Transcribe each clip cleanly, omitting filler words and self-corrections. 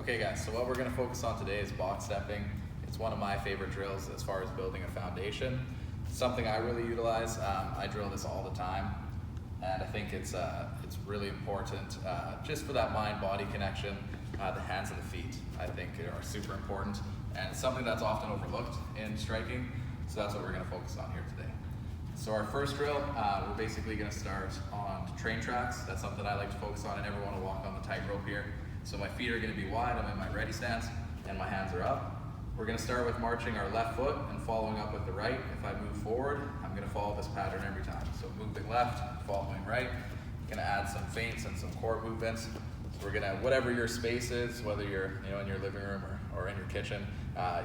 Okay guys, so what we're going to focus on today is box stepping. It's one of my favorite drills as far as building a foundation. It's something I really utilize. I drill this all the time, and I think it's really important just for that mind-body connection. The hands and the feet, I think, are super important, and it's something that's often overlooked in striking, so that's what we're going to focus on here today. So our first drill, we're basically going to start on train tracks. That's something I like to focus on. I never want to walk on the tightrope here. So my feet are going to be wide, I'm in my ready stance, and my hands are up. We're going to start with marching our left foot and following up with the right. If I move forward, I'm going to follow this pattern every time. So moving left, following right. I'm going to add some feints and some core movements. So we're going to, whatever your space is, whether you're in your living room or in your kitchen,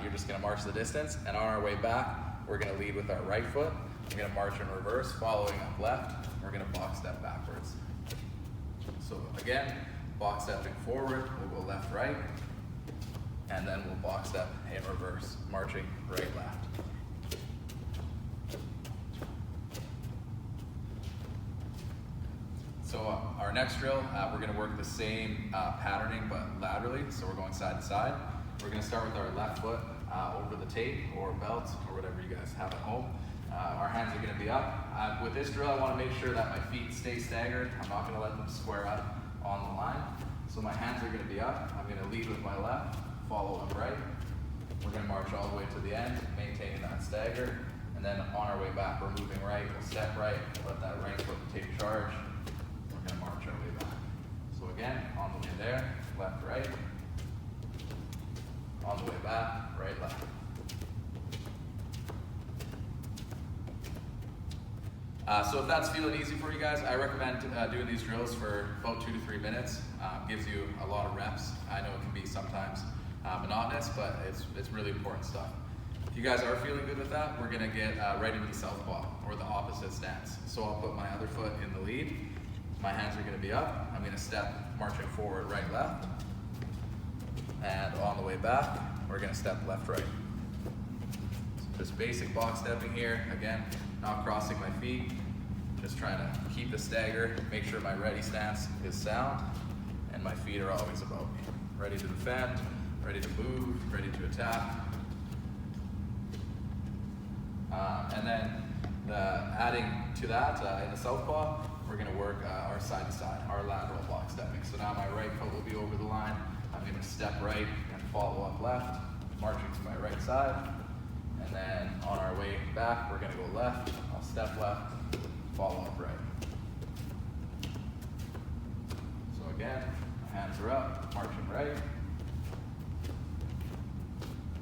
you're just going to march the distance. And on our way back, we're going to lead with our right foot. We're going to march in reverse, following up left. We're going to box step backwards. So again, box stepping forward, we'll go left, right, and then we'll box step in reverse, marching right, left. So our next drill, we're going to work the same patterning but laterally, so we're going side to side. We're going to start with our left foot over the tape or belt or whatever you guys have at home. Our hands are going to be up. With this drill, I want to make sure that my feet stay staggered. I'm not going to let them square up on the line. So my hands are going to be up. I'm going to lead with my left, follow up right. We're going to march all the way to the end, maintaining that stagger. And then on our way back, we're moving right. We'll step right, let that right foot take charge. We're going to march our way back. So again, on the way there, left, right. On the way back, right, left. So if that's feeling easy for you guys, I recommend doing these drills for about 2 to 3 minutes. Gives you a lot of reps. I know it can be sometimes monotonous, but it's really important stuff. If you guys are feeling good with that, we're gonna get right into the southpaw, or the opposite stance. So I'll put my other foot in the lead. My hands are gonna be up. I'm gonna step, marching forward, right, left. And on the way back, we're gonna step left, right. So just basic box stepping here. Again, not crossing my feet, just trying to keep the stagger, make sure my ready stance is sound, and my feet are always above me. Ready to defend, ready to move, ready to attack. And then adding to that, in the southpaw, we're gonna work our side to side, our lateral box stepping. So now my right foot will be over the line. I'm gonna step right and follow up left, marching to my right side. And then on our way back, we're gonna go left. I'll step left, follow up right. So again, my hands are up, marching right,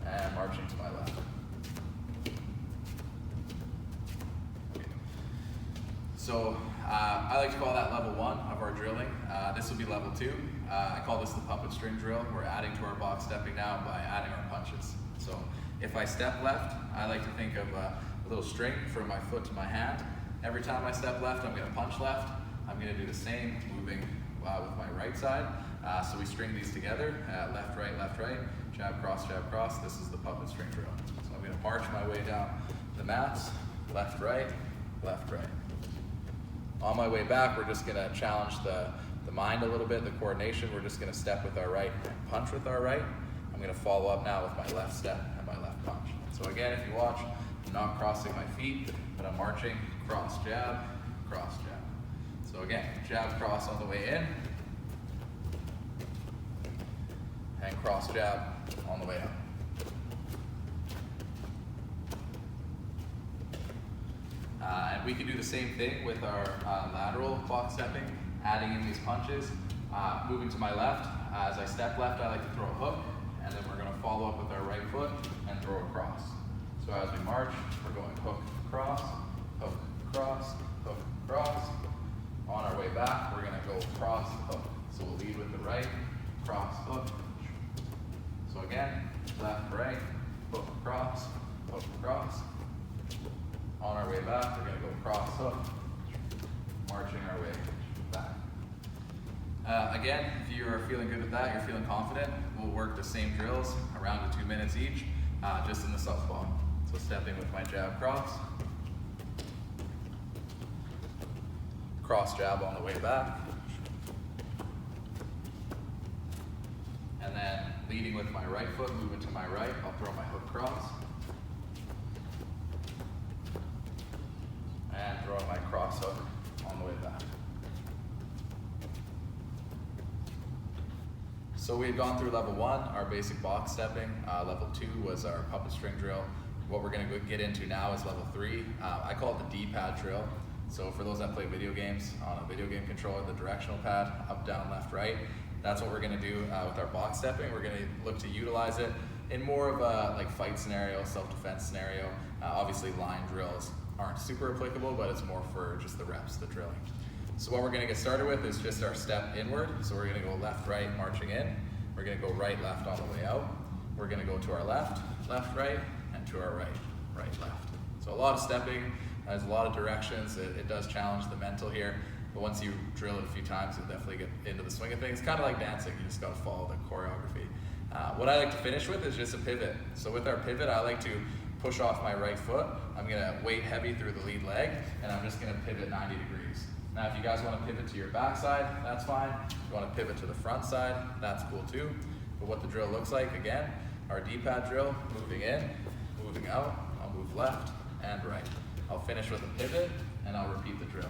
and marching to my left. Okay. So I like to call that level 1 of our drilling. This will be level 2. I call this the puppet string drill. We're adding to our box stepping now by adding our punches. So if I step left, I like to think of a little string from my foot to my hand. Every time I step left, I'm going to punch left. I'm going to do the same, moving with my right side. So we string these together, left, right, jab, cross. This is the puppet string drill. So I'm going to march my way down the mats, left, right. On my way back, we're just going to challenge the mind a little bit, the coordination. We're just going to step with our right and punch with our right. I'm going to follow up now with my left step and my left punch. So again, if you watch, I'm not crossing my feet, but I'm marching, cross, jab. So again, jab, cross on the way in, and cross, jab on the way out. And we can do the same thing with our lateral box stepping, adding in these punches. Moving to my left, as I step left, I like to throw a hook, and then we're going to follow up with our right foot and throw a cross. So as we march, we're going hook, cross, hook, cross, hook, cross. On our way back, we're going to go cross, hook. So we'll lead with the right, cross, hook. So again, left, right, hook, cross, hook, cross. On our way back, we're going to go cross, hook, marching our way back. Again, if you are feeling good with that, you're feeling confident, we'll work the same drills around to 2 minutes each, just in the southpaw. So stepping with my jab, cross jab on the way back, and then leading with my right foot, moving to my right, I'll throw my hook cross. And throw my cross hook on the way back. So we had gone through level 1, our basic box stepping. Level 2 was our puppet string drill. What we're going to get into now is level 3. I call it the D-pad drill. So for those that play video games, on a video game controller, the directional pad, up, down, left, right, that's what we're going to do with our box stepping. We're going to look to utilize it in more of a like fight scenario, self-defense scenario. Obviously line drills aren't super applicable, but it's more for just the reps, the drilling. So what we're going to get started with is just our step inward. So we're going to go left, right, marching in. We're going to go right, left on the way out. We're going to go to our left, left, right, and to our right, right, left. So a lot of stepping, there's a lot of directions. It does challenge the mental here, but once you drill it a few times, you'll definitely get into the swing of things. It's kind of like dancing, you just got to follow the choreography. What I like to finish with is just a pivot. So with our pivot, I like to push off my right foot. I'm going to weight heavy through the lead leg, and I'm just going to pivot 90 degrees. Now, if you guys want to pivot to your backside, that's fine. If you want to pivot to the front side, that's cool too. But what the drill looks like, again, our D-pad drill, moving in, moving out, I'll move left and right. I'll finish with a pivot, and I'll repeat the drill.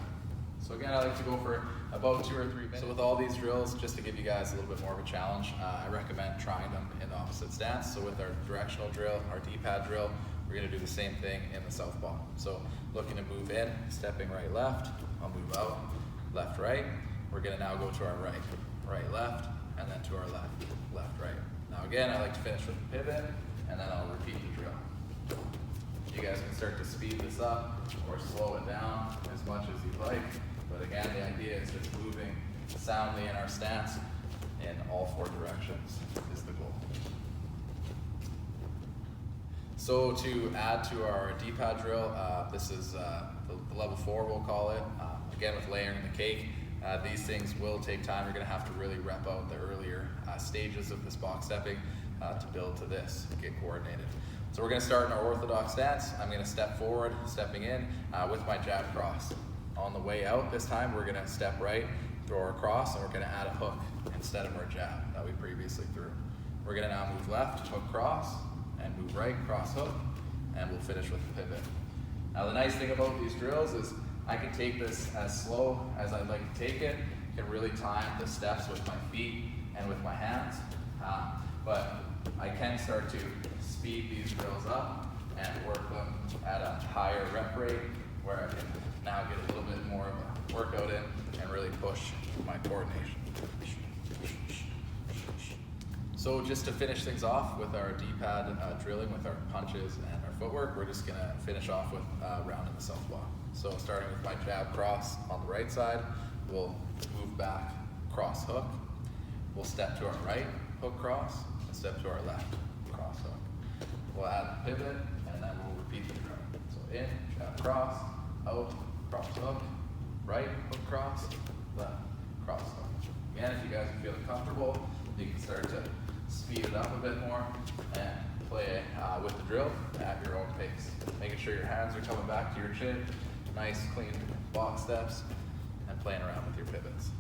So again, I like to go for about 2 or 3 minutes. So with all these drills, just to give you guys a little bit more of a challenge, I recommend trying them in the opposite stance. So with our directional drill, our D-pad drill, we're going to do the same thing in the southpaw. So looking to move in, stepping right, left, I'll move out, left, right. We're going to now go to our right, right, left, and then to our left, left, right. Now again, I like to finish with a pivot, and then I'll repeat the drill. You guys can start to speed this up or slow it down as much as you like. But again, the idea is just moving soundly in our stance in all 4 directions is the goal. So to add to our D-pad drill, this is the level 4, we'll call it. Again, with layering the cake, these things will take time. You're going to have to really rep out the earlier stages of this box stepping to build to this, get coordinated. So we're going to start in our orthodox stance. I'm going to step forward, stepping in with my jab cross. On the way out this time, we're going to step right, throw our cross, and we're going to add a hook instead of our jab that we previously threw. We're going to now move left, hook cross, and move right, cross hook, and we'll finish with the pivot. Now the nice thing about these drills is I can take this as slow as I'd like to take it, can really time the steps with my feet and with my hands, but I can start to speed these drills up and work them at a higher rep rate where I can now get a little bit more of a workout in and really push my coordination. So just to finish things off with our D-pad drilling with our punches and our footwork, we're just going to finish off with rounding the southpaw. So starting with my jab cross on the right side, we'll move back, cross hook. We'll step to our right, hook cross, and step to our left, cross hook. We'll add the pivot, and then we'll repeat the drill. So in, jab cross, out, cross hook, right, hook cross, left, cross hook. Again, if you guys are feeling comfortable, you can start to speed it up a bit more and play with the drill at your own pace. Making sure your hands are coming back to your chin, nice clean box steps, and playing around with your pivots.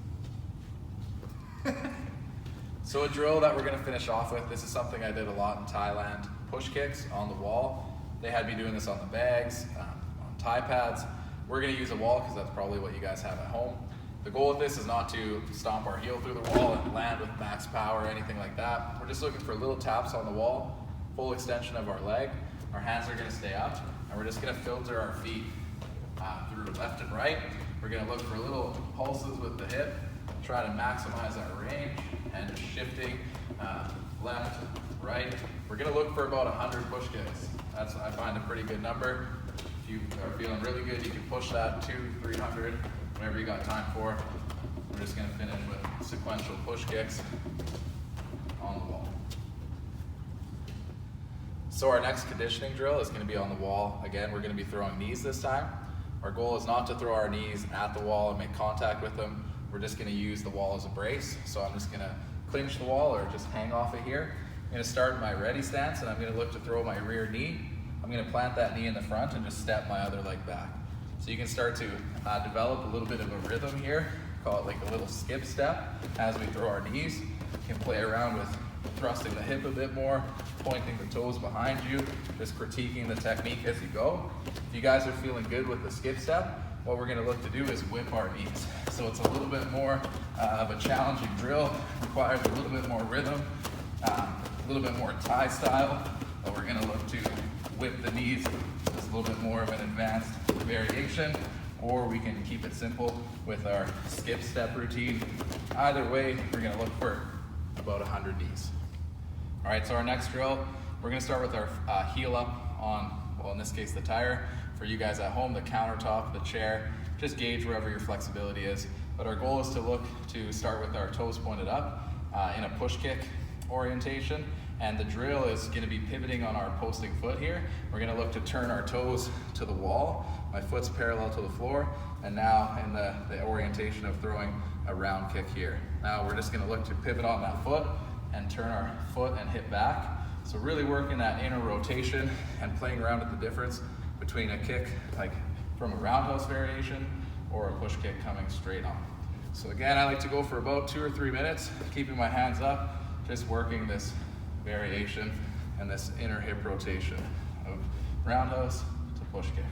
So a drill that we're going to finish off with, this is something I did a lot in Thailand, push kicks on the wall. They had me doing this on the bags, on Thai pads. We're going to use a wall because that's probably what you guys have at home. The goal of this is not to stomp our heel through the wall and land with max power or anything like that. We're just looking for little taps on the wall, full extension of our leg. Our hands are going to stay up, and we're just going to filter our feet through left and right. We're going to look for little pulses with the hip, try to maximize our range, and just shifting left, right. We're going to look for about 100 push kicks. That's, I find, a pretty good number. If you are feeling really good, you can push that 200, 300. Whatever you got time for. We're just going to finish with sequential push kicks on the wall. So our next conditioning drill is going to be on the wall. Again, we're going to be throwing knees this time. Our goal is not to throw our knees at the wall and make contact with them. We're just going to use the wall as a brace. So I'm just going to clinch the wall or just hang off it here. I'm going to start in my ready stance, and I'm going to look to throw my rear knee. I'm going to plant that knee in the front and just step my other leg back. So you can start to develop a little bit of a rhythm here, call it like a little skip step as we throw our knees. You can play around with thrusting the hip a bit more, pointing the toes behind you, just critiquing the technique as you go. If you guys are feeling good with the skip step, what we're gonna look to do is whip our knees. So it's a little bit more of a challenging drill, requires a little bit more rhythm, a little bit more Thai style, but we're gonna look to whip the knees. It's a little bit more of an advanced variation, or we can keep it simple with our skip step routine. Either way, we're gonna look for about 100 knees. All right, so our next drill, we're gonna start with our heel up on, well, in this case, the tire. For you guys at home, the countertop, the chair, just gauge wherever your flexibility is. But our goal is to look to start with our toes pointed up in a push kick orientation. And the drill is gonna be pivoting on our posting foot here. We're gonna look to turn our toes to the wall. My foot's parallel to the floor. And now in the orientation of throwing a round kick here. Now we're just gonna look to pivot on that foot and turn our foot and hip back. So really working that inner rotation and playing around with the difference between a kick like from a roundhouse variation or a push kick coming straight on. So again, I like to go for about 2 or 3 minutes, keeping my hands up, just working this variation and this inner hip rotation of roundhouse to push kick.